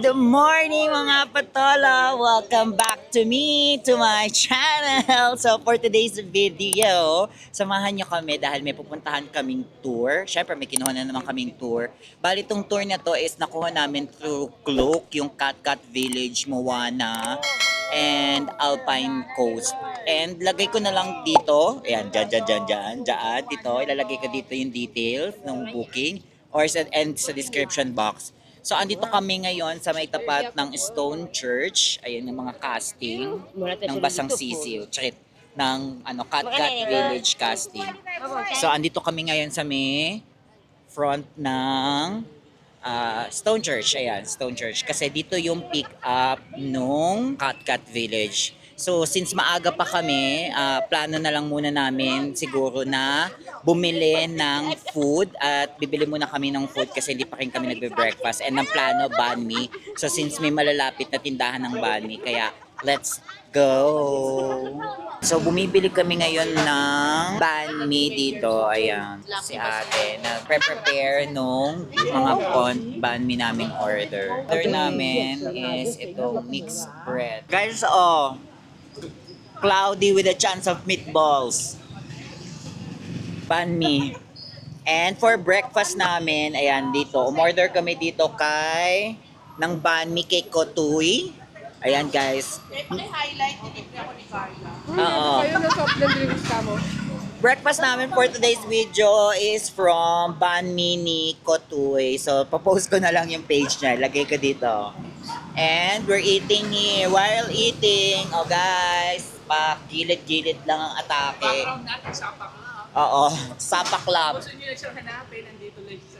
Good morning mga patola! Welcome back to me, to my channel! So for today's video, samahan nyo kami dahil may pupuntahan kaming tour. Siyempre may kinuha na naman kaming tour. Bali itong tour na to is nakuha namin through Klook, yung Cat Village, Moana, and Alpine Coast. And lagay ko na lang dito, ayan, dyan, dito. Ilalagay ko dito yung details ng booking or sa description box. So, andito kami ngayon sa may tapat ng Stone Church. Ayan yung mga casting ng Basang Sisiw. Check ng Cat Village casting. So, andito kami ngayon sa may front ng Stone Church. Ayan, Stone Church. Kasi dito yung pick up nung Cat Village. So, since maaga pa kami, plano na lang muna namin siguro na bumili ng food at bibili muna kami ng food kasi hindi pa rin kami nagbe-breakfast. And ang plano, banh mi. So, since may malalapit na tindahan ng banh mi, kaya let's go! So, bumibili kami ngayon ng banh mi dito. Ayan, si ate. Nagpre-prepare nung mga banh mi namin order. Order namin is itong mixed bread. Guys, cloudy with a chance of meatballs. Banh mi. And for breakfast namin, ayan dito, umorder kami dito ng banh mi kay Kotuy. Ayan guys. Highlight ni ako ni Carla. Oo. Kayo na soft drinks ka mo. Breakfast namin for today's video is from banh mi ni Kotuy. So, popost ko na lang yung page niya. Lagay ko dito. And we're eating here. While eating, guys, gilid-gilid lang ang atake. Background natin, sapak na. Oo, Sapa Club. Gusto nyo siyang hanapin, nandito lang sa...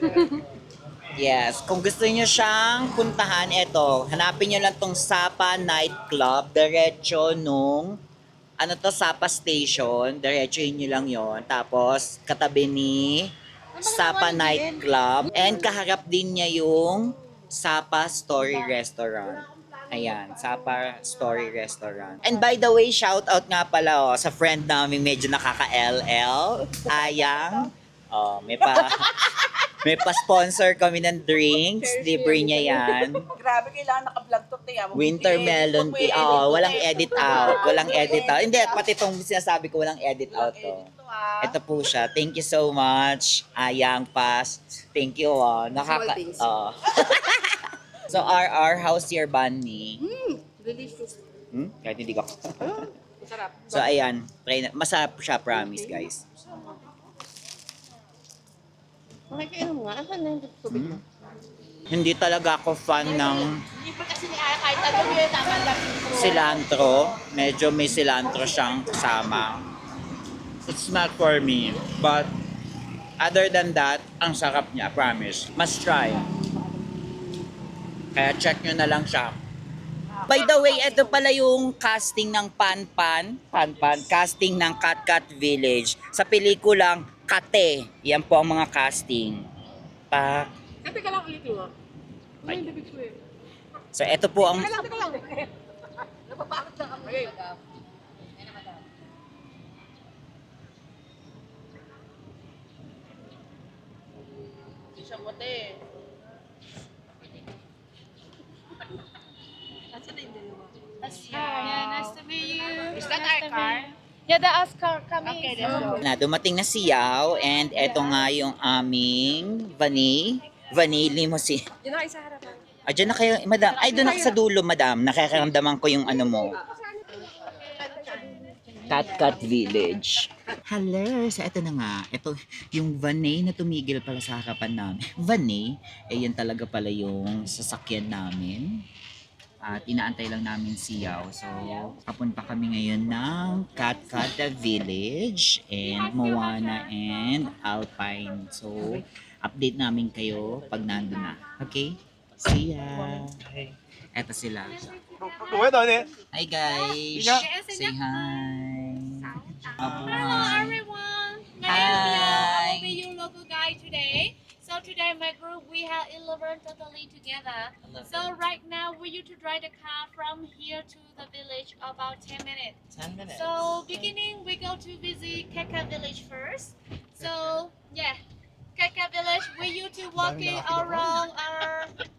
Yes, kung gusto niyo siyang puntahan, hanapin niyo lang tong Sapa Nightclub, diretso nung Sapa Station, diretsohin niyo lang yon. Tapos katabi ni Sapa Nightclub and kaharap din niya yung Sapa Story Restaurant. Ayan, Sapa Story Restaurant. And by the way, shout out nga pala sa friend namin medyo nakaka-LL, Ayang. May pa-sponsor kami ng drinks. Libre niya yan. Grabe, kailangan naka-vlog to, Tia. Winter melon tea. Walang edit out. Walang edit out. Hindi, pati itong sinasabi ko, walang edit out to. Ito po siya. Thank you so much, Ayang Pas. Thank you. So, how's your banh mi? Delicious. Kahit hindi ko. Masarap. So, ayan. Masarap siya, promise, guys. Makikainom nga. Asan na yung tubig mo? Hindi talaga ako fan ng Hindi pa kasi ni Aya kahit ano yung tama lang. cilantro. Medyo may cilantro siyang kasama. It's not for me. But, other than that, ang sarap niya, promise. Must try. Kaya check nyo na lang siya. By the way, ito pala yung casting ng casting ng Cat Village sa pelikulang Kate. Yan po ang mga casting. Kasi ka lang ulit yun. Ano yung bibig ko eh? So, ito po ang... Teka lang. Napapakot lang ako. Okay. Hindi siya mote. Nasaan na yung dalawa? Yeah, nice to meet you. Is that our car? Yeah, the Oscar coming. Okay, let's go. Dumating na si Yao and eto nga yung aming Vanille limousine. Yun na, isa harapan. Diyan na kayo, madam. Ay, doon ako sa dulo, madam. Nakakaramdaman ko yung mo. Cat Village. Hello! So, ito na nga. Ito, yung Vanay na tumigil pala sa harapan namin. Vanay, yun talaga pala yung sasakyan namin. At inaantay lang namin si Yao. So, papunta kami ngayon ng Cat Village and Moana and Alpine. So, update namin kayo pag nandun na. Okay? See ya! Eto sila. Hi guys! Say hi! Hello Mabuhay! everyone. My Hi. name is Mia. I will be your local guide today. So today my group we have 11 totally together. 11. So right now we used to drive the car from here to the village about 10 minutes. 10 minutes. So beginning we go to visit Keka village first. So yeah, Keka village we used to walking around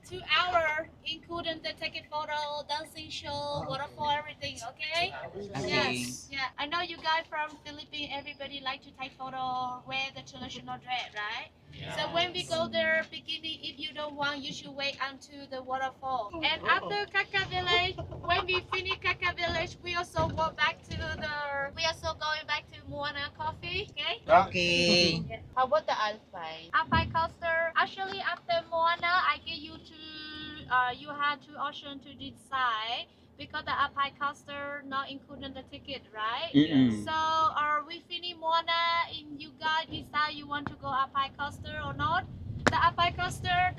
2 hours including the ticket photo, dancing show, waterfall, everything. Okay? Okay. Yes. Yeah. I know you guys from Philippines. Everybody like to take photo, wear the traditional dress, right? So when we go there, beginning, if you don't want, you should wait until the waterfall. And after Kaka Village, when we finish Kaka Village, we also go back to the. We also going back to Moana Coffee. Okay. Okay. How about the Alpine? Alpine coaster. Actually, after Moana, I get you to. You have two options to decide because the Alpine coaster not including the ticket, right? Mm-mm. So, we finish Moana and you guys decide you want to go Alpine coaster or not. The Alpine coaster,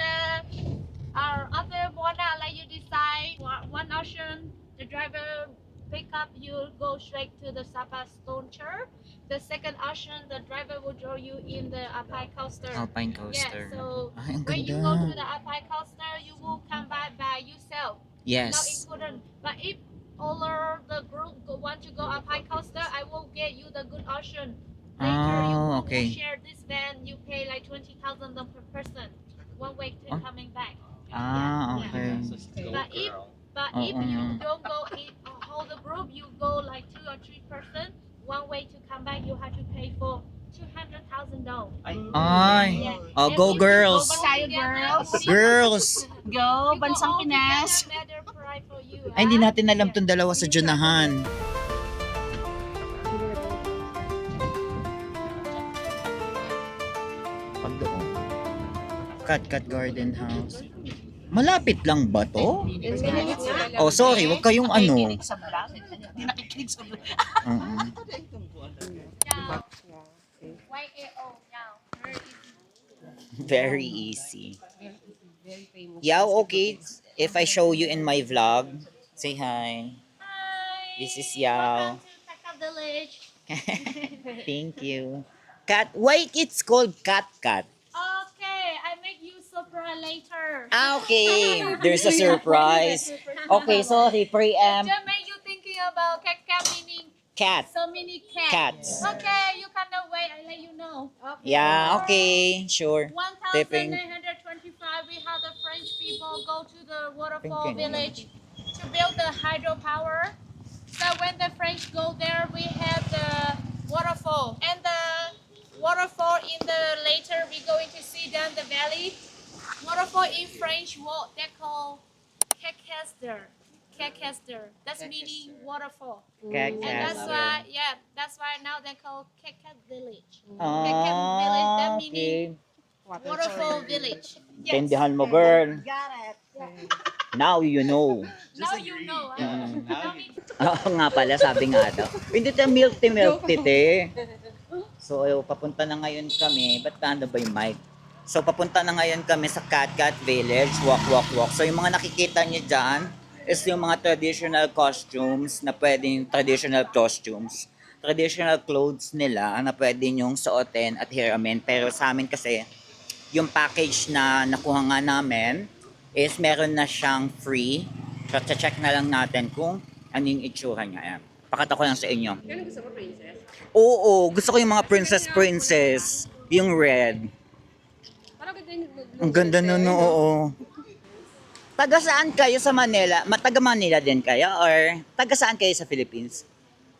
after Moana, I let you decide one option. The driver pick up you, go straight to the Sapa Stone Church. The second option, the driver will draw you in the Alpine coaster. Alpine coaster. Yeah, so Ay, ang when you go to ganda. the Alpine coaster, you will come back by yourself. Not Yes. included. But if all of the group want to go Alpine coaster, I will get you the good option. Later, you Oh, will okay. share this van. You pay like 20,000 per person, one way to Oh. coming back. Ah, Yeah. okay. But if Oo you nga. don't go in whole the group, you go like 2 or 3 person. One way to come back, you have to pay for 200,000 down. Ay. Yeah. Oh, And go if you girls. go Tayo, together, girls. we- Girls. Go, you go Bansang all Pinas. together, better price for you, Ay, hindi ah. natin alam tong dalawa sa Junahan. Pag doon. Cat Garden House. Malapit lang ba to? Oh, sorry, wag kayong ano. Sa vlog. Hindi nakikinig sa vlog. Oo. Yeah. YAO, yeah. Very Very easy. easy. Very famous. Yeah, okay. If I show you in my vlog, say hi. Hi. This is Yao. Welcome to Taka Village. Thank you. Cat, why it's called Cat? Okay, I make you surprise later. Ah, okay. There's a surprise. Okay, sorry, preamp. Just make you thinking about cat meaning Cat. so many cats. Cats. Okay, you cannot wait. I let you know. Yeah, okay, sure. Tipping. 1925, we had the French people go to the waterfall Thinking. village to build the hydropower. So when the French go there, we have the waterfall. And the waterfall in the later, we're going to see down the valley. Waterfall in French, what they call Kekester. Kekester. That's meaning waterfall. Cat And that's Caster. why, yeah, that's why now they call Keket Village. Ah, okay. Waterfall Village. Yes. Tindihan mo, girl. Got it. Now you know. Now you know. Oo nga pala, sabi nga daw. Hindi tayo milk tea, te. So, papunta na ngayon kami. Ba't paano ba yung mic? So, papunta na ngayon kami sa Cat Village. Walk. So, yung mga nakikita nyo dyan is yung mga traditional costumes na pwedeng traditional costumes. Traditional clothes nila na pwede nyong suotin at hiramin. Pero sa amin kasi, yung package na nakuha nga namin is meron na siyang free. So, check na lang natin kung ano yung itsura niya. Ayan. Pakita ko lang sa inyo. Kailan gusto mo, princess? Oo, gusto ko yung mga princess. Yung red. Parang ganda yung Ang ganda nun, oo. Taga saan kayo sa Manila? Taga Manila din kayo? Or taga saan kayo sa Philippines?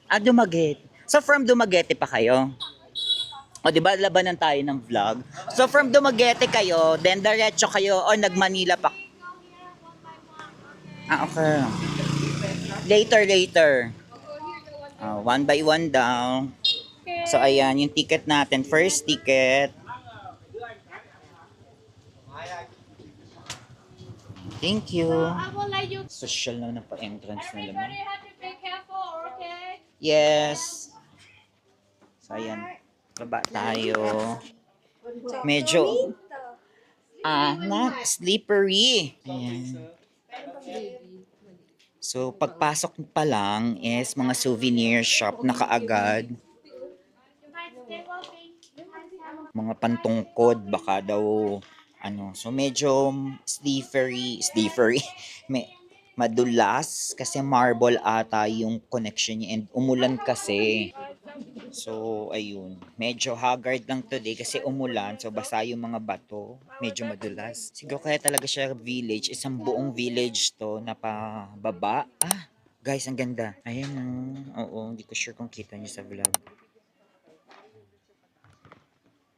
Ah, Dumaguete. So from Dumaguete pa kayo? O diba, labanan tayo ng vlog. So from Dumaguete kayo, then diretso kayo, o nag-Manila pa? Ah, okay. Later. One by one daw. So ayan, yung ticket natin. First ticket. Thank you. I will let you. Social na ng pa-entrance nila. Everybody have to be careful, okay? Yes. So ayan, baba tayo. Medyo slippery. Ayan. So pagpasok pa lang is mga souvenir shop na kaagad. Mga pantungkod baka daw ano. So medyo slippery. Madulas kasi marble ata yung connection niya and umulan kasi. So, ayun. Medyo haggard lang today kasi umulan. So, basa yung mga bato. Medyo madulas. Siguro kaya talaga siya village. Isang buong village to na pababa. Ah, guys, ang ganda. Ayan Oo, hindi ko sure kung kita niyo sa vlog.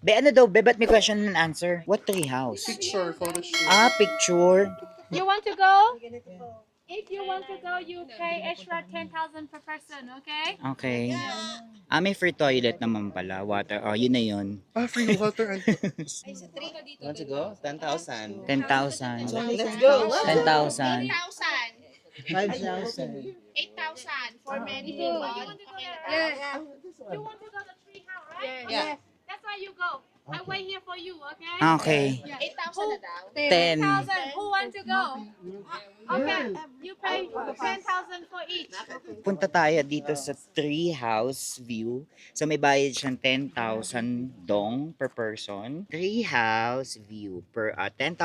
Be, ano daw? Be, ba't may question and answer? What tree house? Picture, photo shoot. Ah, picture. You want to go? If you want to go, you pay extra 10,000 per person, okay? Okay. Ah, may free toilet naman pala. Water. Oh, yun na yun. Ah, free water and... Want to go? 10,000. 10,000. Let's go. 10,000. 5,000. 8,000 for many people. You want to go there, right? You want to go to the tree house, right? Yeah. That's why you go. I wait here for you, okay? Okay. 8,000 na daw. 10. 10,000. Who want to go? Okay. You pay 10,000 for each. Punta tayo dito sa tree house view. So may bayad siyang 10,000 dong per person. Tree house view per 10,000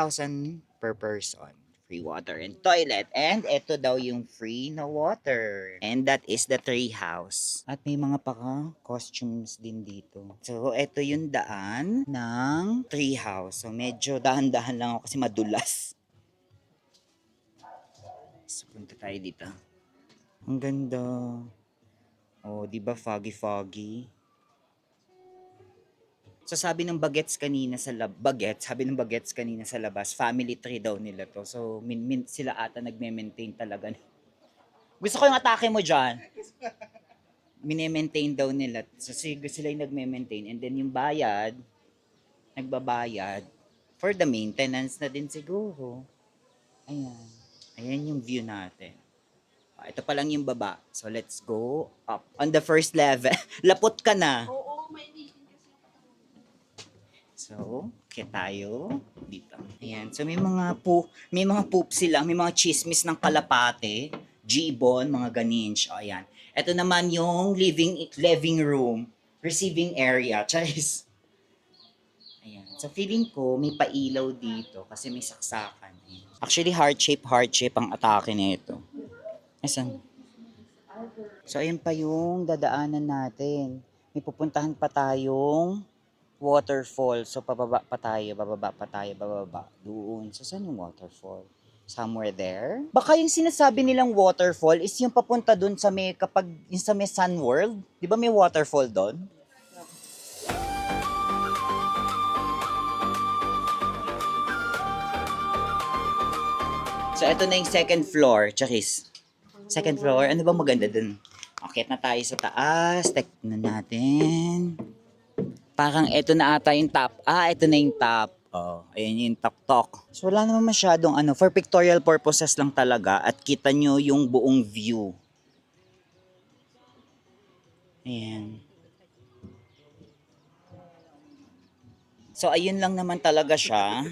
per person. Free water and toilet. And ito daw yung free na water. And that is the tree house. At may mga costumes din dito. So ito yung daan ng tree house. So medyo dahan-dahan lang ako kasi madulas. So punta tayo dito. Ang ganda. Oh, di ba foggy-foggy? So sabi ng bagets kanina sa labas, family tree daw nila to. So sila ata nagme-maintain talaga. Gusto ko yung atake mo diyan. Mine-maintain daw nila. So sila yung nagme-maintain and then yung bayad nagbabayad for the maintenance na din siguro. Ayan. Ayan yung view natin. Ito pa lang yung baba. So let's go up. On the first level. Lapot ka na. So, kaya tayo dito. Ayan. So, may mga poop sila, may mga chismis ng kalapate, G-Bon, mga ganinch. O, ayan. Ito naman yung living room, receiving area. Charis. Ayan. So, feeling ko may pailaw dito kasi may saksakan. Ayan. Actually, heart shape ang atake nito. Asan? So, ayan pa yung dadaanan natin. May pupuntahan pa tayong waterfall. So, bababa pa tayo. Doon. So, saan yung waterfall? Somewhere there? Baka yung sinasabi nilang waterfall is yung papunta doon sa yung sa may Sun World. Di ba may waterfall doon? So, ito na yung second floor. Charis. Second floor. Ano ba maganda doon? Okay, na tayo sa taas. Tignan natin. Parang ito na ata yung top. Ito na yung top. Oh, ayan yung top-talk. So, wala naman masyadong for pictorial purposes lang talaga at kita nyo yung buong view. Ayan. So, ayun lang naman talaga siya.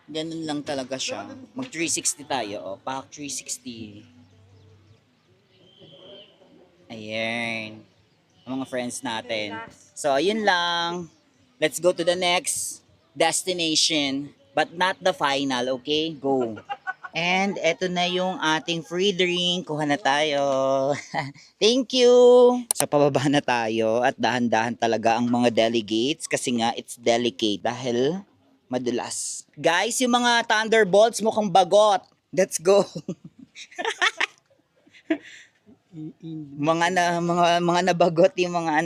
Ganun lang talaga siya. Mag 360 tayo. Back 360. Ayan. Ang mga friends natin. So, ayun lang. Let's go to the next destination. But not the final, okay? Go. And eto na yung ating free drink. Kuha na tayo. Thank you! So, pababa na tayo at dahan-dahan talaga ang mga delegates kasi nga it's delicate dahil madulas. Guys, yung mga Thunderbolts mukhang bagot. Let's go. mga nabagot yung mga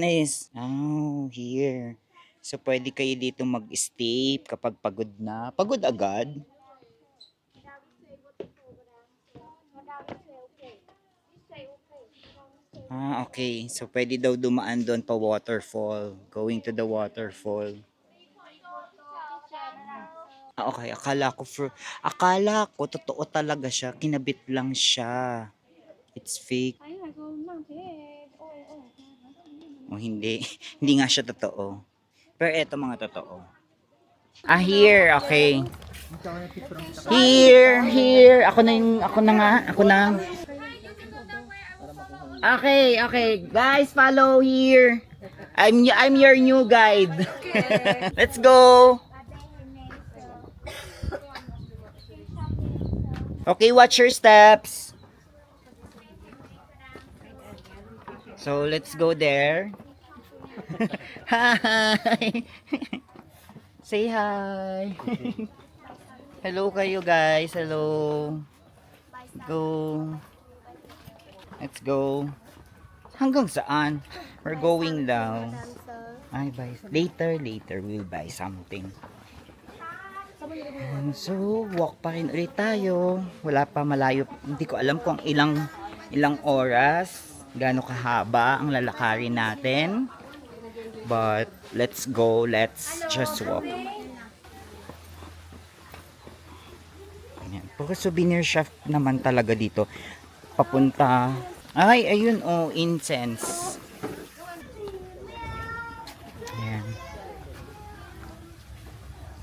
here. So pwede kayo dito mag-stay kapag pagod na. Pagod agad. Okay. So pwede daw dumaan doon pa waterfall. Going to the waterfall. Okay. Akala ko totoo talaga siya. Kinabit lang siya. It's fake. O hindi. Hindi nga siya totoo. Pero eto mga totoo. Here. Okay. Here. Ako na. Okay. Guys, follow here. I'm your new guide. Let's go. Okay, watch your steps. So, let's go there. Hi! Say hi! Hello kayo guys, hello! Go! Let's go! Hanggang saan? We're going down. Ay, bye. Later, we'll buy something. So, walk pa rin ulit tayo. Wala pa, malayo. Hindi ko alam kung ilang oras, gaano kahaba ang lalakarin natin. But, let's go. Let's just walk. Ayan. Puro souvenir shop naman talaga dito. Papunta. Ay, ayun oh, incense. Ayan.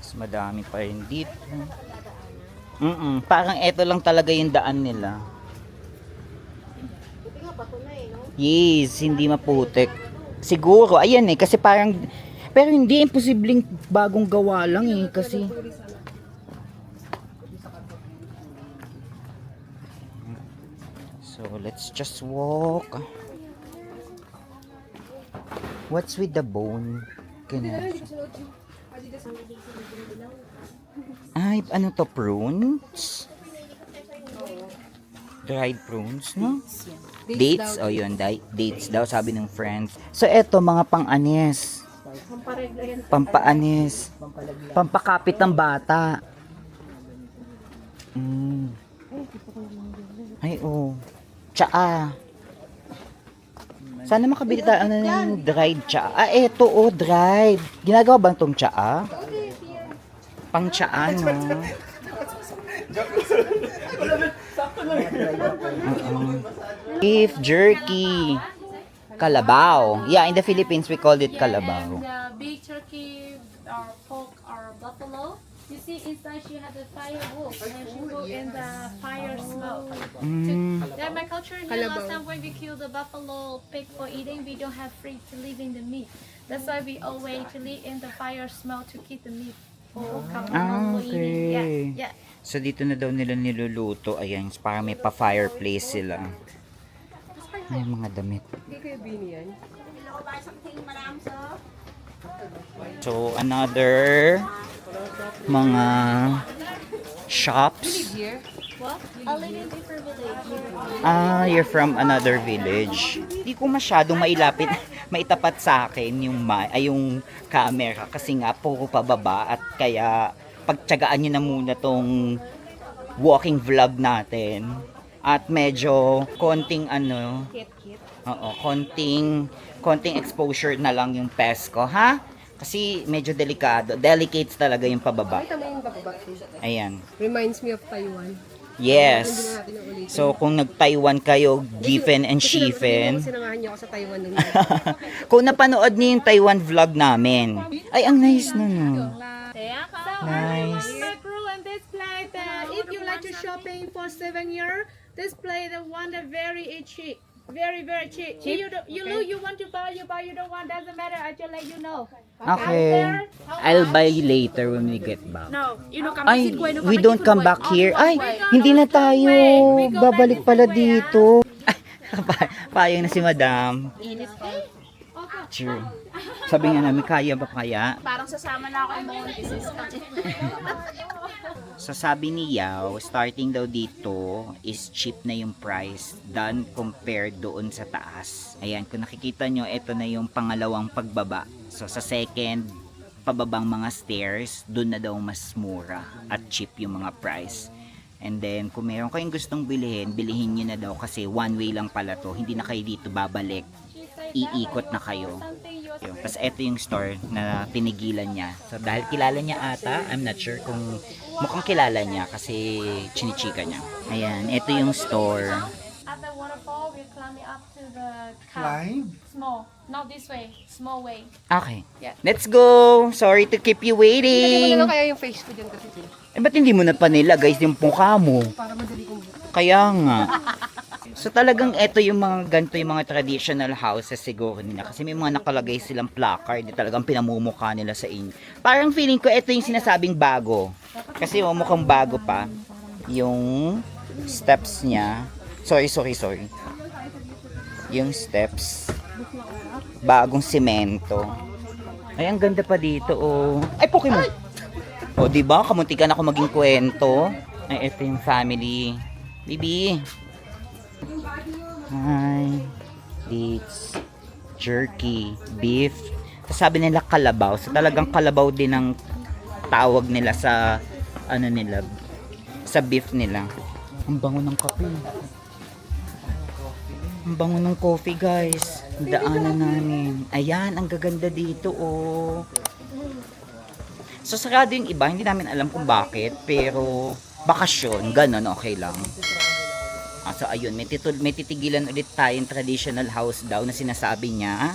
Mas madami pa rin dito. Parang eto lang talaga yung daan nila. Yes, hindi maputik. Siguro, ayan eh, kasi parang, pero hindi, imposibleng bagong gawa lang eh, kasi. So, let's just walk. What's with the bone? Ay, ano to, prunes? Dried prunes, no? Dates? O yun, dates daw, sabi ng friends. So, eto, mga pang-anis. Pampaanis. Pampakapit ng bata. Ay, oh. Tsaa. Sana makabili tayo ng dried tsaa. Ah, eto, oh, dried. Ginagawa ba itong tsaa? Pang tsaa, no? Beef jerky. Kalabaw. Yeah, in the Philippines, we called it kalabaw. And big turkey or pork or buffalo. You see inside she had a firewood and she put in the fire smoke. Then my culture here last time when we kill the buffalo pig for eating, we don't have free to leave in the meat. That's why we always to leave in the fire smoke to keep the meat for for eating. Yeah, yeah. So, dito na daw nila niluluto. Ayan, para may pa-fireplace sila. Ay, mga damit. So, another mga shops. What? I live in different village. Ah, you're from another village. Hindi ko masyadong maitapat sa akin yung camera kasi nga puro pababa at kaya pagtiyagaan nyo na muna tong walking vlog natin. At medyo konting konting exposure na lang yung pesko, ha? Kasi medyo delicate talaga yung pababa. Ayan. Reminds me of Taiwan. Yes. So, kung nag-Taiwan kayo, given and sheefen. Sinangahan niyo ako sa Taiwan nun. Kung napanood niyo yung Taiwan vlog namin. Ay, ang nice nun. Nice. And this play if you like to shopping for 7 years, this play the one that very cheap. Very cheap. You want to buy, you buy, you don't want, doesn't matter, I just let you know. Okay. I'll buy later when we get back. No, Ay, we don't come back here. Ay, hindi na tayo. Babalik pala dito. Payang na si Madam. True. Sabi nga namin, kaya ba kaya? Parang sasama na ako ng mga business. So sabi ni Yao, starting daw dito is cheap na yung price than compared doon sa taas. Ayan, kung nakikita nyo, ito na yung pangalawang pagbaba. So sa second, pababang mga stairs, doon na daw mas mura at cheap yung mga price. And then, kung meron kayong gustong bilhin nyo na daw kasi one way lang pala to. Hindi na kayo dito babalik. Iikot na kayo. Tapos ito yung store na tinigilan niya. So dahil kilala niya ata, I'm not sure kung mukhang kilala niya kasi chinichika niya. Ayan, ito yung store. At the waterfall, we're climbing up to the Climb? Small, not this way, small way. Okay, Yeah. let's go! Sorry to keep you waiting. Ano kaya yung face ko dyan kasi Eh, ba't hindi mo na pa nila guys yung mukha mo? para madali kong Kaya nga. So talagang ito yung mga ganito yung mga traditional houses siguro nila kasi may mga nakalagay silang placard na talagang pinamumukha nila sa inyo. Parang feeling ko ito yung sinasabing bago. Kasi mukhang bago pa yung steps niya. Sorry. Yung steps. Bagong semento. Ay, ang ganda pa dito, oh. Ay, Pokemon! O, diba? Kamuntikan ako maging kwento. Ay, ito yung family. Bibi. Hi. Dates. Jerky. Beef. Tapos sabi nila kalabaw. So, talagang kalabaw din ang tawag nila sa, ano nila, sa beef nila. Ang bango ng kape. Ang bango ng coffee, guys. Daanan namin. Ayan, ang gaganda dito, oh. So, sarado yung iba. Hindi namin alam kung bakit. Pero, bakasyon. Ganon, okay lang. So, ayun. May titigilan ulit tayong traditional house daw na sinasabi niya.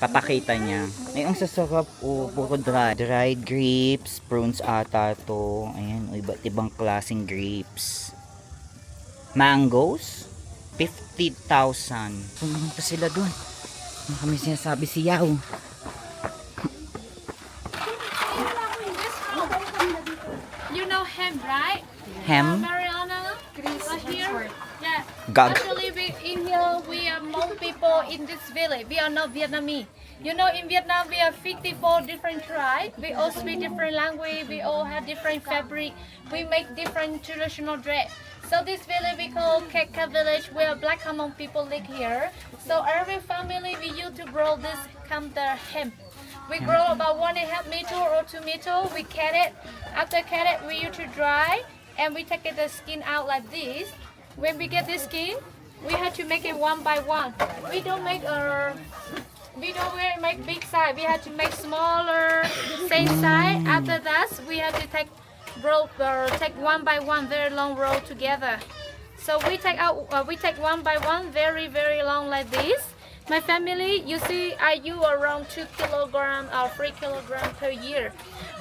Papakita niya. Ay, ang sasarap, oh. Puro dried grapes. Prunes ata to. Ayan, oh, iba't ibang klaseng grapes. Mangoes. 50,000. Pumunta sila dun. Ano kami sinasabi si Yao? You know hemp, right? Hem? Mariana, right here. Yeah. Gag. Actually, in here we are Hmong people in this village. We are not Vietnamese. You know, in Vietnam we have 54 different tribes. We all speak different language. We all have different fabric. We make different traditional dress. So this village we call Keka village, where Black Hmong people live here. So every family we used to grow this the hemp. We grow about 1.5 meter or 2 meter. We cut it. After cut it, we used to dry, and we take the skin out like this. When we get this skin, we have to make it one by one. We don't make big size. We have to make smaller, same size. After that, we have to take one by one very long row together. So we take one by one very long like this. My family, you see, I use around 2 kilograms or 3 kilograms per year.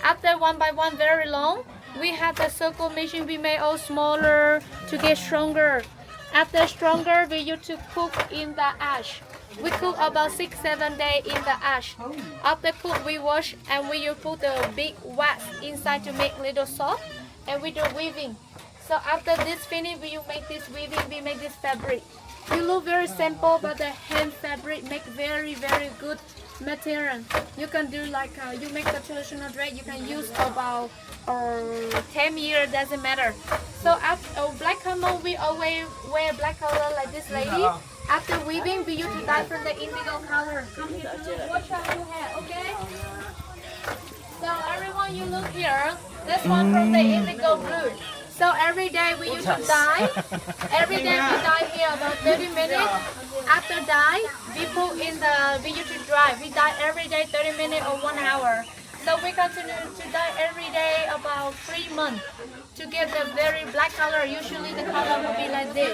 After one by one very long, we have the circle machine. We make all smaller to get stronger. After stronger, we used to cook in the ash. We cook about 6-7 days in the ash. After cook, we wash and we put the big wax inside to make little soft, and we do weaving. So after this finish, we make this weaving. We make this fabric. You look very simple, but the hand fabric make very good material. You can do like you make the traditional dress. You can use about 10 years, doesn't matter. So after Black Hmong, we always wear black color like this lady. After weaving, we use to dye from the indigo color. Come here, watch out your hair, okay? So everyone, you look here. This one from the indigo blue. So every day we used to dye. Every day we dye here about 30 minutes. After dye, we used to dry. We dye every day 30 minutes or 1 hour. So we continue to dye every day about 3 months to get the very black color. Usually the color will be like this.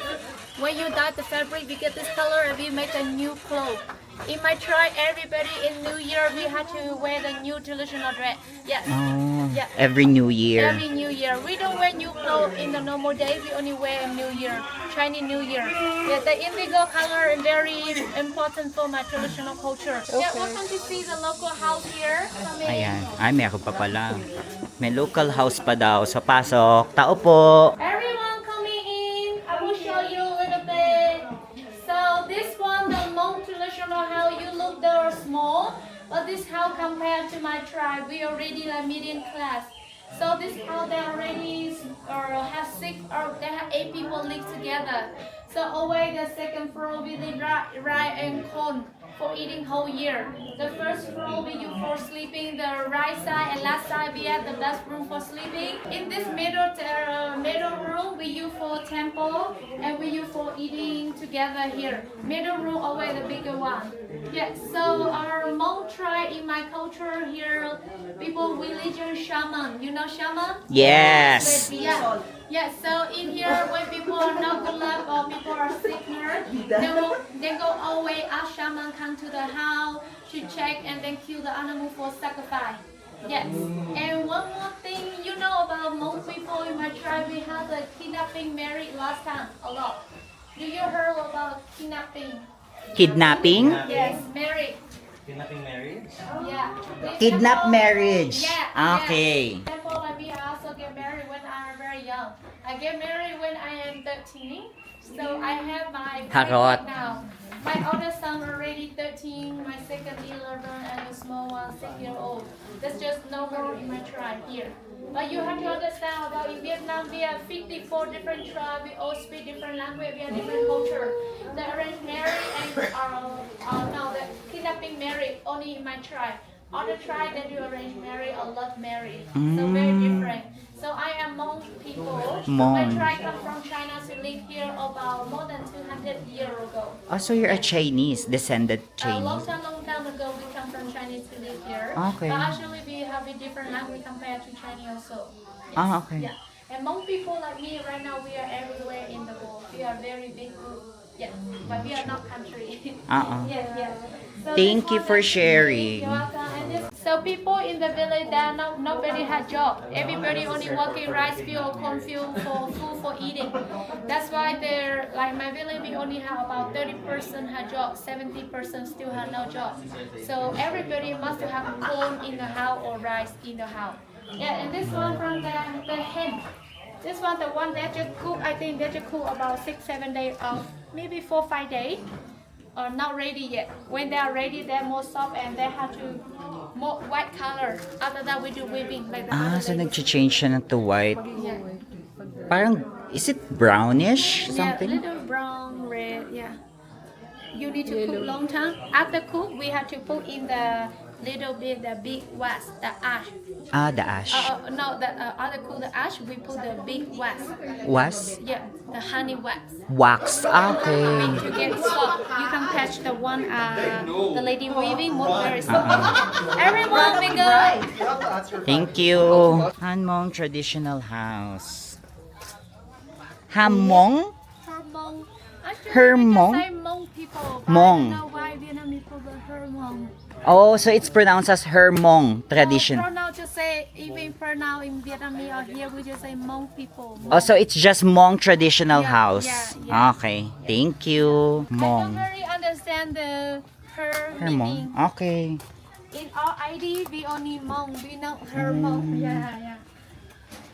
When you dye the fabric, we get this color and we make a new clothes. In my tribe, everybody in New Year, we had to wear the new traditional dress. Yes. Oh, Yeah. every New Year. Every New Year. We don't wear new clothes in the normal day. We only wear New Year, Chinese New Year. Yeah, the indigo color is very important for my traditional culture. Yeah, welcome to see the local house here. Come in. Ayan. Ay, meron pa pala. May local house pa daw. So, pasok. Tao po. Everyone coming in, I will show you a little bit. So this one, the Hmong traditional house, you look they're small, but this house compared to my tribe, we already like medium class. So this house they already have 6 or they have 8 people live together. So always the second floor we live right and cold for eating whole year. The first floor we use for sleeping, the right side and left side we have the best room for sleeping. In this middle room we use for temple and we use for eating together here. Middle room always the bigger one. Yeah, so our Hmong tribe in my culture here, people religion shaman. You know shaman? Yes. Yeah. Yeah, so in here when people are not good luck or people are sick here, they go away, ask shaman come to the house to check and then kill the animal for sacrifice. Yes. And one more thing you know about Hmong people in my tribe, we have the kidnapping married last time a lot. Do you heard about kidnapping? Kidnapping? Yes, married. Kidnapping marriage? Yeah. Kidnap marriage. Yeah. Okay. Example, like me, I also get married when I'm very young. I get married when I am 13. So I have my Harot. now. My oldest son already 13, my second 11, and the small one 6-year-old. There's just no more in my tribe here. But you have to understand about in Vietnam, we have 54 different tribes. We all speak different language. We have different culture. The arranged marriage and no, the kidnapping marriage only in my tribe. Other tribe they do arranged marriage or love marriage. So very different. So I am Hmong people. My Hmong. tribe come from China to live here about more than 200 years ago. Oh, so you're a Chinese, descended A long Chinese. time ago, we come from Chinese to live here. Okay. But actually, we have a different language compared to Chinese also. Yes. Ah, okay. Yeah. And Hmong people like me, right now, we are everywhere in the world. We are very big group. Yeah. But we are not country. Yes, yes. So Thank this you one for is- sharing. You're welcome. And so people in the village, they are not nobody had job. Everybody only working rice field or corn field for food for eating. That's why they're like my village. We only have about 30% had job, 70% still have no job. So everybody must have corn in the house or rice in the house. Yeah, and this one from the hen. This one, the one that just cook, I think that just cook about 6-7 days, maybe 4-5 days. Not ready yet. When they are ready, they're more soft and they have to more white color. After that, we do weaving like the Ah, other so ladies. nag-change siya na to white. Yeah. Parang, is it brownish? Yeah, Something? little brown, red, yeah. You need to cook long time. After cook, we have to put in the little bit, the big wax, the ash. Ah, the ash. No, the other cook the ash, we put the big wax. Was? Yeah, the honey wax. Wax. Ah, okay. To get soft, you can catch the one, the lady weaving, more very soft. Everyone, we go. Thank you. Hanmong traditional house. Hamong? Hmong. Actually, Hmong? we just say Hmong people. But Hmong. I don't know why Vietnamese people Hmong. Oh, so it's pronounced as Hermong tradition. Pronoun just say, even pronoun in Vietnamese or here, we just say Hmong people. Oh, so it's just Hmong traditional Yeah, house. yeah. Okay. Thank you. I don't Hmong. really understand the her Hermong. meaning. Okay. In our ID, we only Hmong. We know her Hmong. Yeah, yeah.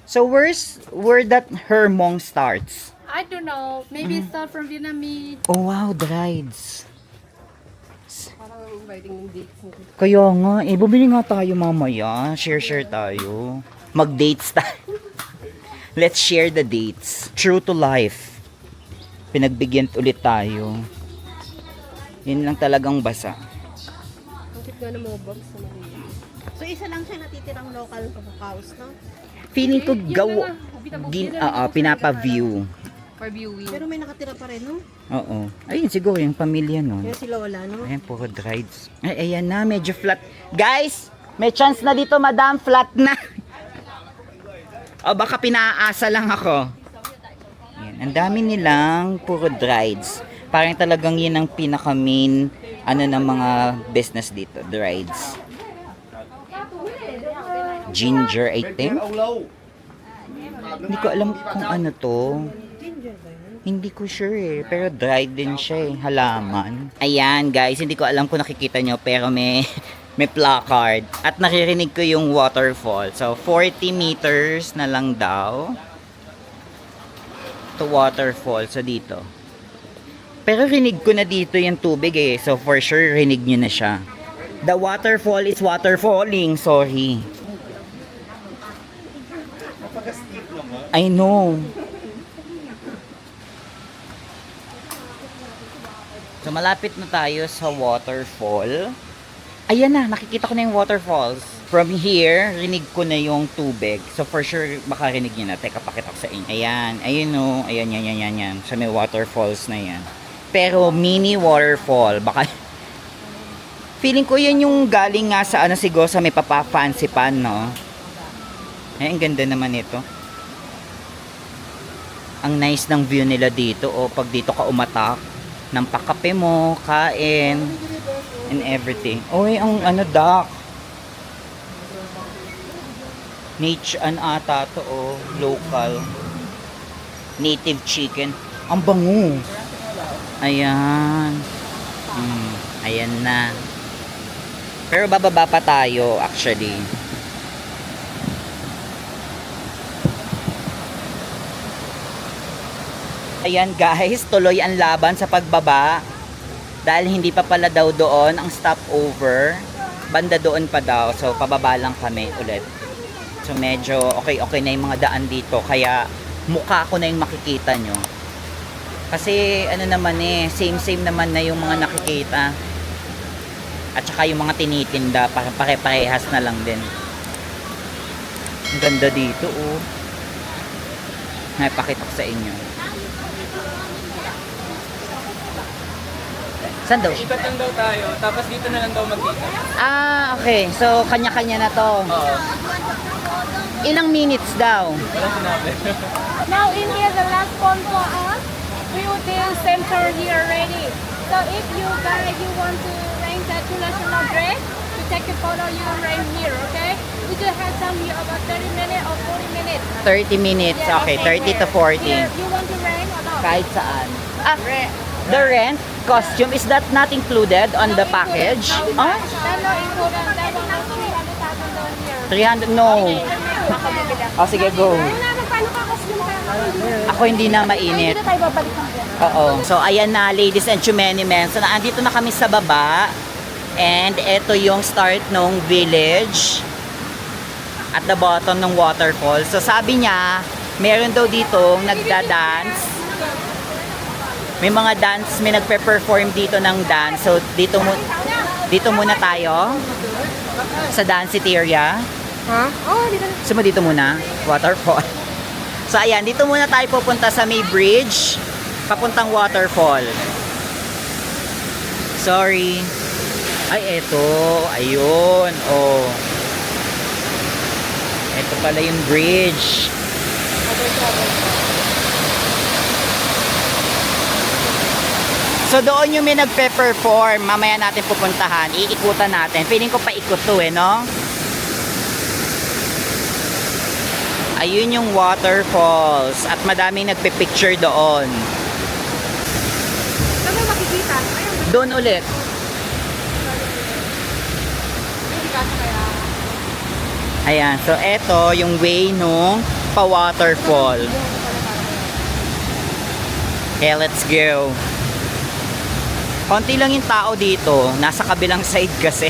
So where that Hermong starts? I don't know. Maybe it's not from Vietnamese. Oh wow, drieds. Parang inviting yung dates nito. Kaya nga, bumili nga tayo mamaya. Share tayo. Mag-dates tayo. Let's share the dates. True to life. Pinagbigyan ulit tayo. Yun lang talagang basa. Ang cute nga ng mga bags na maliit. So isa lang siya natitirang local house, no? Feeling ko pinapa-view. For viewing. Pero may nakatira pa rin, no? Oo. Ayun siguro yung pamilya nun. Yung si Lola, no? Ayan, puro drieds. Ay, ayan na, medyo flat. Guys, may chance na dito, madam, flat na. O, baka pinaasa lang ako. Ayan, ang dami nilang puro drieds. Parang talagang yun ang pinaka-main, ng mga business dito, drieds. Ginger, I think. Hindi ko alam kung ano to. Hindi ko sure pero dried din siya halaman. Ayan guys, hindi ko alam kung nakikita nyo pero may placard. At naririnig ko yung waterfall. So 40 meters na lang daw to waterfall. So dito. Pero rinig ko na dito yung tubig so for sure rinig nyo na siya. The waterfall is waterfalling. Sorry. I know. So malapit na tayo sa waterfall. Ayan na, nakikita ko na yung waterfalls. From here, rinig ko na yung tubig. So for sure, makarinig nyo na. Teka, pakita ko sa inyo. Ayan, ayun o. Ayan, yan. So may waterfalls na yan. Pero mini waterfall. Baka, feeling ko yan yung galing nga sa siguro sa may papa-fancy pan, no? Ay, ang ganda naman ito. Ang nice ng view nila dito. O, pag dito ka umatak, ng pakape mo, kain, and everything. Oy, ang duck. Nature ata to, local. Native chicken. Ang bango. Ayan. Ayan na. Pero bababa pa tayo, actually. Ayan guys, tuloy ang laban sa pagbaba. Dahil hindi pa pala daw doon ang stopover. Banda doon pa daw. So, pababa lang kami ulit. So, medyo okay na yung mga daan dito. Kaya, mukha ko na yung makikita nyo. Kasi, ano naman same naman na yung mga nakikita. At saka yung mga tinitinda, pare-parehas na lang din. Ang ganda dito, oh. Napakita ko sa inyo. Saan daw? Ikot lang daw tayo, tapos dito na lang daw magkita. Ah, okay. So, kanya-kanya na to. Oo. Ilang minutes daw? Wala sinabi. Now in here, the last one for us, we will do center here already. So if you guys, you want to rent that national dress, to take a photo, you will rent here, okay? We do have some here about 30 minutes or 40 minutes. 30 minutes. Yeah, Okay, 30 to here. 40. Here, you want to rent or not? Kahit saan. Ah, the rent costume, is that not included on the package? Oh, That not included. That one has 300,000 down here. 300? No. Oh, sige, go. Paano ka costume ka? Ako hindi na mainit. Tayo babalik ng Oo. So, ayan na, ladies and gentlemen. So, naandito na kami sa baba. And ito yung start ng village. At the bottom ng waterfall. So, sabi niya, meron daw dito nagda-dance. May mga dance, may nagpe-perform dito ng dance. So, dito muna tayo. Sa dance area. Ha? Oh, dito. So, dito muna. Waterfall. So, ayan. Dito muna tayo pupunta sa may bridge. Papuntang waterfall. Sorry. Ay, eto. Ayun. Oh. Ito pala yung bridge. So, doon yung may nagpe-perform. Mamaya natin pupuntahan. Iikutan natin. Feeling ko paikot to no? Ayun yung waterfalls. At madaming nagpe-picture doon. Saan mo makikita? Ayun. Doon ulit. Ayan. So, eto yung way nung pa-waterfall. Okay, let's go. Konti lang yung tao dito. Nasa kabilang side kasi.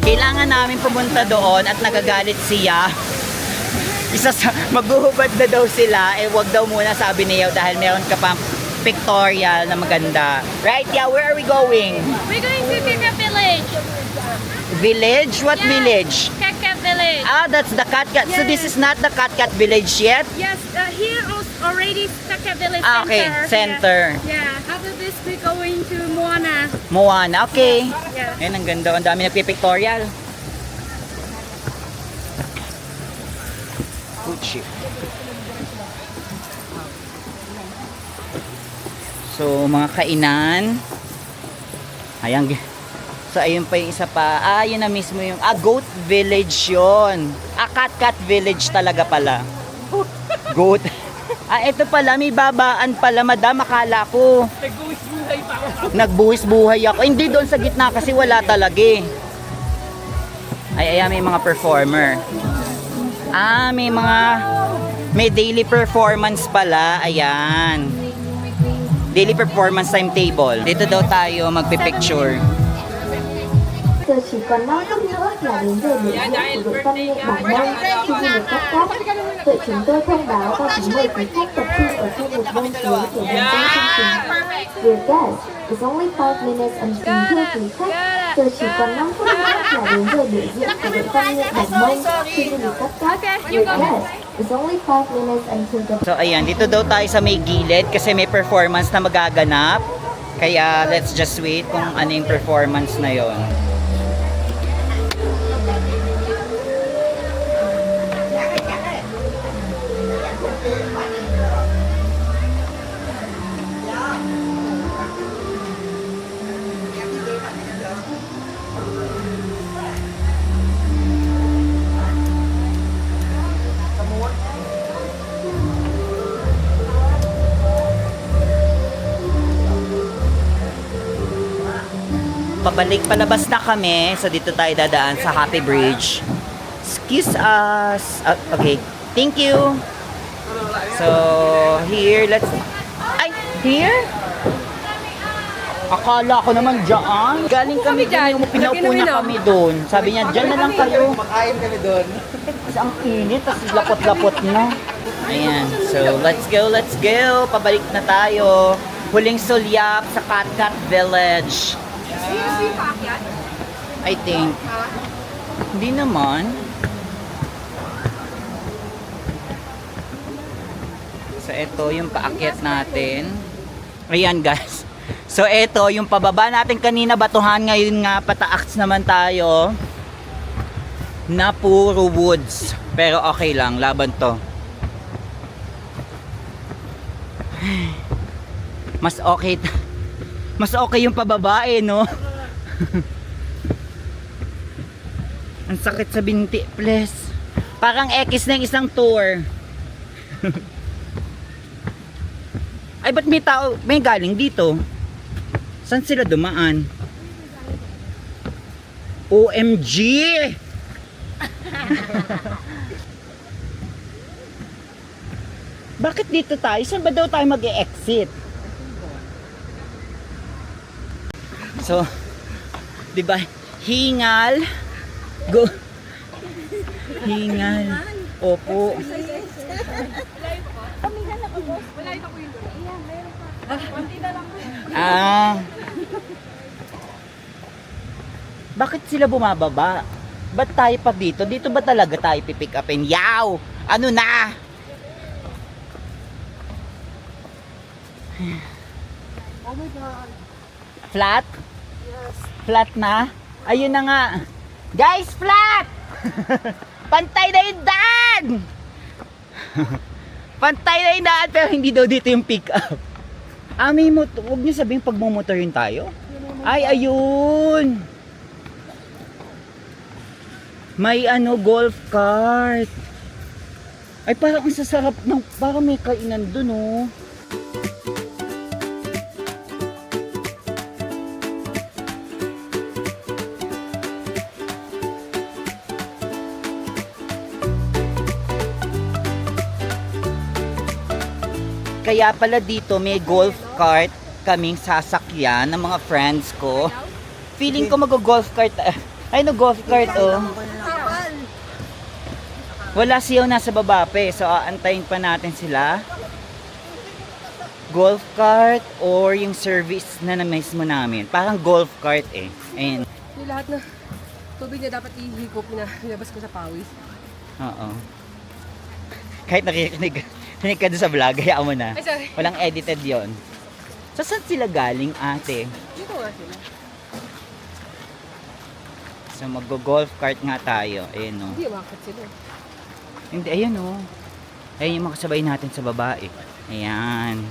Kailangan namin pumunta doon at nagagalit siya. Maghuhubad na daw sila, wag daw muna sabi ni Yaw dahil meron ka pang pictorial na maganda. Right, yeah, where are we going? We're going to Kaka Village. Village? What Yeah. village? Kaka Village. Ah, that's the Katkat. So this is not the Katkat village yet? Yes, here is already Kaka Village Ah, okay, center. Yeah. After this, we're going to Moana. Moana, okay. Yeah. Ayun, ang ganda. Ang dami nagpipictorial. Gucci. So, mga kainan. Ayan. So, ayun pa yung isa pa. Ah, yun na mismo yung... Ah, Goat Village yun. Ah, Katkat Village talaga pala. Goat. Ah, ito pala. May babaan pala, madam. Akala ko. Nagbuwis-buhay pa ako. Nagbuwis buhay ako. Hindi doon sa gitna kasi wala talaga eh. Ay, ayan, may mga performer. Ah, may daily performance pala. Ayan. Daily performance timetable. Dito daw tayo magpipicture. 这是关老公的。là đến giờ biểu diễn của đội văn nghệ Bảng Mông chương trình được cắt cáp. Vậy chúng tôi thông báo và kính mời quý khách tập trung ở khu vực bên dưới để tham gia chương trình. Dear guests, it's only 5 minutes until thưa quý khách, giờ chỉ còn 5 phút nữa là đến giờ biểu diễn của đội văn nghệ Bảng Mông chương trình được cắt cáp. Dear guests, it's only 5 minutes until the So ayan, dito daw tayo sa may gilid kasi may performance na magaganap. Kaya let's just wait kung ano yung performance na yon. Palabas na kami. So dito tayo dadaan sa Happy Bridge. Excuse us. Okay. Thank you. So here, let's... Ay, here? Akala ko naman dyan. Galing kami dyan. Pinaupo na kami doon. Sabi niya, dyan na lang kayo. Makain kami doon. Kasi ang init, tapos lapot-lapot na. Ayan. So, let's go, let's go. Pabalik na tayo. Huling sulyap sa Katkat Village. I think. Hindi naman. So, ito yung paakyat natin. Ayan, guys. So, ito yung pababa natin kanina, batuhan. Ngayon nga, pataaks naman tayo. Na puro woods. Pero okay lang, laban to. Mas okay yung pababa no? Ang sakit sa binti, please. Parang X na yung isang tour. Ay, ba't may tao, may galing dito? Saan sila dumaan? OMG! Bakit dito tayo? Saan ba daw tayo mag-e-exit? So, di ba? Hingal. Go. Hingal. Opo. Bakit sila bumababa? Ba't tayo pa dito? Dito ba talaga tayo pipick upin? Yaw! Ano na? Oh my God. Flat? Yes. Flat na? Ayun na nga. Guys, flat! Pantay na yung daan! Pantay na yung daan, pero hindi daw dito yung pick up. May motor. Huwag niyo sabihin pagmumotorin tayo. Ay, ayun! May golf cart. Ay, parang ang sasarap ng, parang may kainan dun, oh. Kaya pala dito may golf cart kaming sasakyan ng mga friends ko. Feeling ko mag-golf cart. Ay, no, golf cart, oh. Wala siya nasa baba pa, so aantayin pa natin sila. Golf cart or yung service na mismo namin. Parang golf cart eh. Ayun. Yung lahat na tubig na dapat ihigop na ilabas ko sa pawis. Oo. Kahit nakikinig ka doon sa vlog, hayaan mo na. Ay, sorry. Walang edited yon. So, saan sila galing, ate? Dito nga sila. So, mag-golf cart nga tayo. Ayun, no. Hindi, umakit sila. Hindi, ayun, no. Ayun yung makasabay natin sa babae. Ayan.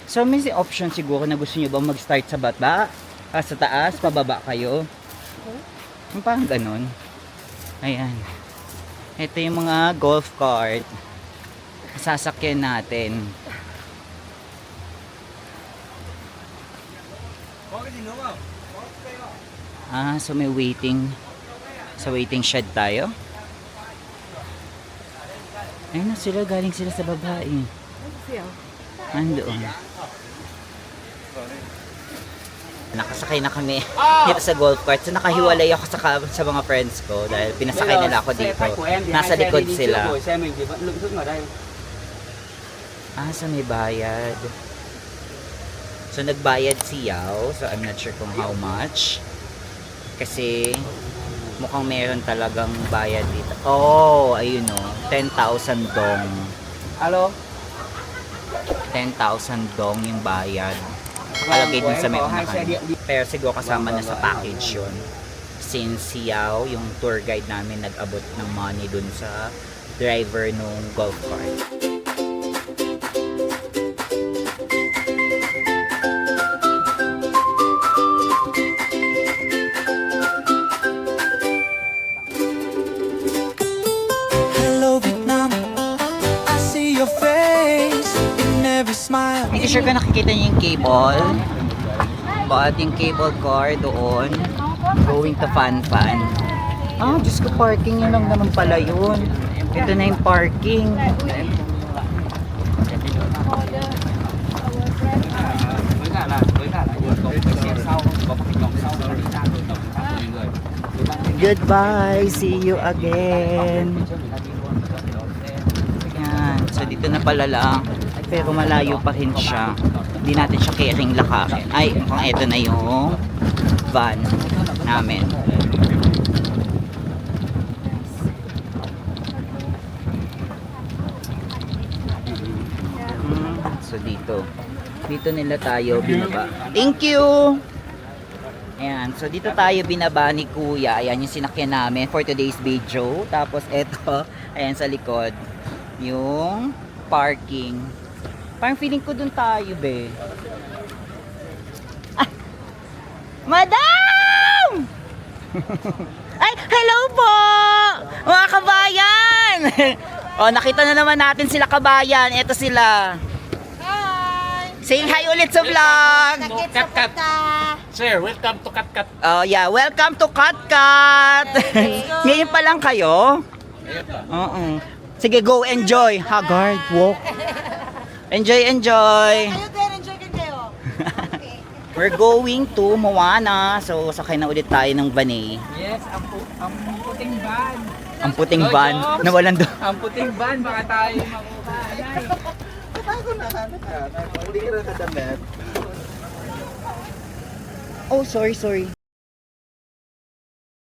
So, may option siguro na gusto nyo bang mag-start sa baba? Sa taas, pababa kayo. Yung parang ganun. Ayan. Ito yung mga golf cart. Sasakyan natin. So may waiting. Sa waiting shed tayo. Ayun na sila, galing sila sa babae. Siya. Andoon. Nakasakay na kami dito sa golf cart. So nakahiwalay ako sa mga friends ko dahil pinasakay nila ako dito. Nasa likod sila. Sa may bayad. So nagbayad si Yao. So I'm not sure kung how much. Kasi mukhang meron talagang bayad dito. Oh, ayun o. 10,000 dong. Hello? 10,000 dong yung bayad. Palagay dun sa may unahan. Pero siguro kasama na sa package yun. Since si Yao, yung tour guide namin, nag-abot ng money dun sa driver nung golf cart. Hello Vietnam, I see your face in every smile. Hindi sure ka nakikita niyo yung cable. Bakit yung cable car doon? Going to Fan Fan. Diyos ko, parking yun lang naman pala yun. Ito na yung parking. Goodbye, see you again. Yan, so dito na pala lang. Pero malayo pa rin siya. Hindi natin siya caring lakarin. Ay, mukhang ito na yung van namin. So dito nila tayo binaba. Thank you! Ayan, so dito tayo binaba ni Kuya. Ayan yung sinakyan namin for today's video. Tapos eto, ayan sa likod, yung parking. Parang feeling ko dun tayo, be. Madam! Ay, hello po! Mga kabayan! Nakita na naman natin sila kabayan. Eto sila. Hi! Say hi ulit sa vlog! Kat. Sir, welcome to Kat. Oh yeah, welcome to Katkat! Ngayon pa lang kayo? Oo. Sige, go enjoy. Haggard, walk. Enjoy. Kayo din, enjoy kayo. We're going to Moana. So, sakay na ulit tayo ng Vanay. Yes, ang puting van. Ang puting van na walang do. Ang puting van, baka tayo makuha. Hindi ka na kadamit. Oh, sorry.